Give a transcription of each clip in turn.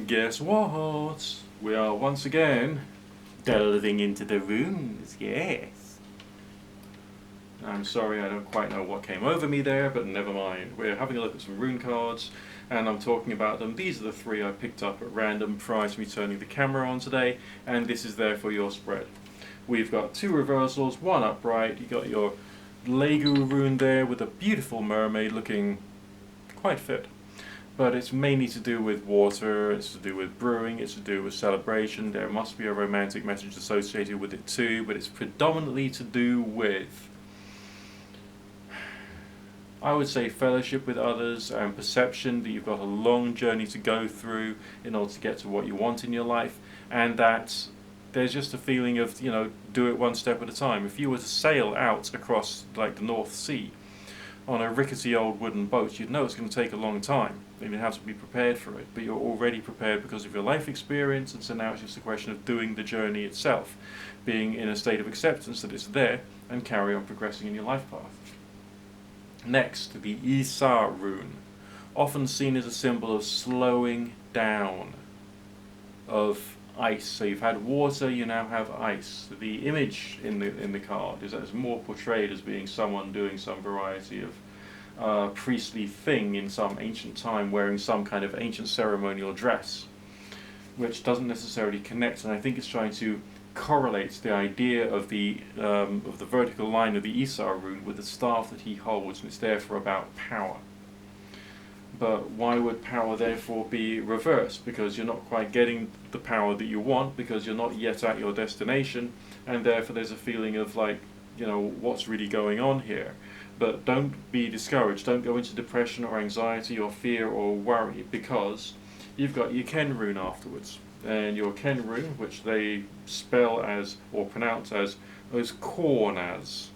Guess what? We are once again delving into the runes, yes. I'm sorry, I don't quite know what came over me there, but never mind. We're having a look at some rune cards, and I'm talking about them. These are the three I picked up at random prior to me turning the camera on today, and this is there for your spread. We've got two reversals, one upright. You got your Legu rune there with a beautiful mermaid looking quite fit. But it's mainly to do with water, it's to do with brewing, it's to do with celebration. There must be a romantic message associated with it too, but it's predominantly to do with, I would say, fellowship with others and perception that you've got a long journey to go through in order to get to what you want in your life, and that there's just a feeling of, do it one step at a time. If you were to sail out across like the North Sea on a rickety old wooden boat, you'd know it's going to take a long time, and you have to be prepared for it, but you're already prepared because of your life experience, and so now it's just a question of doing the journey itself, being in a state of acceptance that it's there, and carry on progressing in your life path. Next, the Isa rune, often seen as a symbol of slowing down, of ice. So you've had water, you now have ice. The image in the card is that it's more portrayed as being someone doing some variety of priestly thing in some ancient time, wearing some kind of ancient ceremonial dress, which doesn't necessarily connect. And I think it's trying to correlate the idea of the vertical line of the Isa rune with the staff that he holds, and it's therefore about power. But why would power therefore be reversed? Because you're not quite getting the power that you want, because you're not yet at your destination, and therefore there's a feeling of like, what's really going on here. But don't be discouraged, don't go into depression or anxiety or fear or worry, because you've got your Ken rune afterwards. And your Ken rune, which they spell as, or pronounce as Kornaz.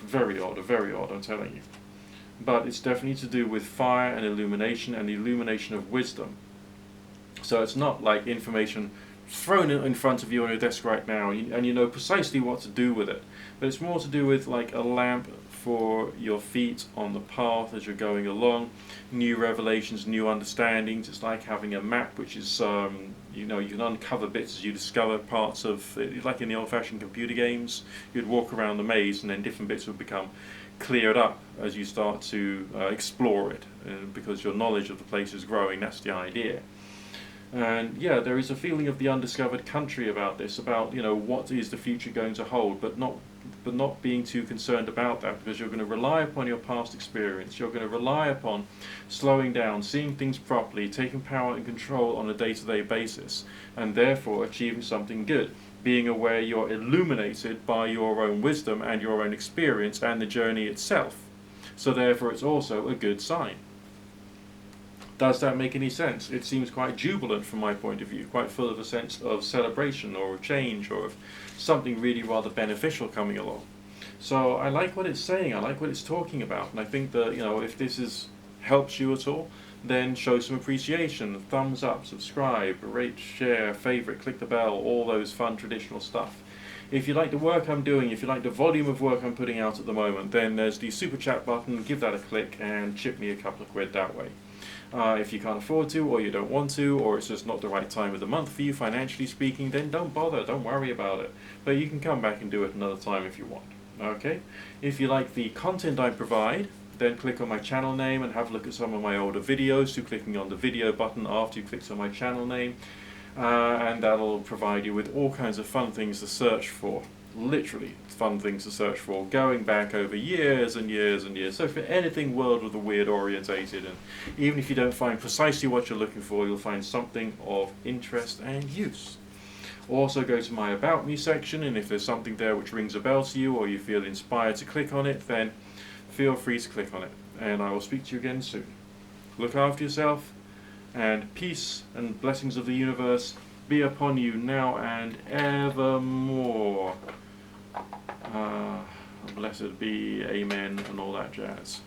Very odd, I'm telling you. But it's definitely to do with fire and illumination, and the illumination of wisdom. So it's not like information thrown in front of you on your desk right now, and you know precisely what to do with it. But it's more to do with like a lamp for your feet on the path as you're going along, new revelations, new understandings. It's like having a map, which is, you can uncover bits as you discover parts of, like in the old-fashioned computer games, you'd walk around the maze and then different bits would become cleared up as you start to explore it, because your knowledge of the place is growing. That's the idea. And yeah, there is a feeling of the undiscovered country about this, about what is the future going to hold, but not being too concerned about that, because you're going to rely upon your past experience. You're going to rely upon slowing down, seeing things properly, taking power and control on a day-to-day basis, and therefore achieving something good, being aware you're illuminated by your own wisdom and your own experience and the journey itself. So therefore it's also a good sign. Does that make any sense? It seems quite jubilant from my point of view, quite full of a sense of celebration or of change or of something really rather beneficial coming along. So I like what it's saying, I like what it's talking about, and I think that, if this helps you at all, then show some appreciation, thumbs up, subscribe, rate, share, favorite, click the bell, all those fun traditional stuff. If you like the work I'm doing, if you like the volume of work I'm putting out at the moment, then there's the super chat button, give that a click and chip me a couple of quid that way. If you can't afford to, or you don't want to, or it's just not the right time of the month for you financially speaking, then don't bother, don't worry about it. But you can come back and do it another time if you want. Okay? If you like the content I provide, then click on my channel name and have a look at some of my older videos through clicking on the video button after you clicked on my channel name, and that'll provide you with all kinds of fun things to search for. Literally fun things to search for, going back over years and years and years. So for anything World of the Weird orientated, and even if you don't find precisely what you're looking for, you'll find something of interest and use. Also go to my About Me section, and if there's something there which rings a bell to you, or you feel inspired to click on it, then feel free to click on it, and I will speak to you again soon. Look after yourself, and peace and blessings of the universe be upon you now and evermore. Blessed be, amen, and all that jazz.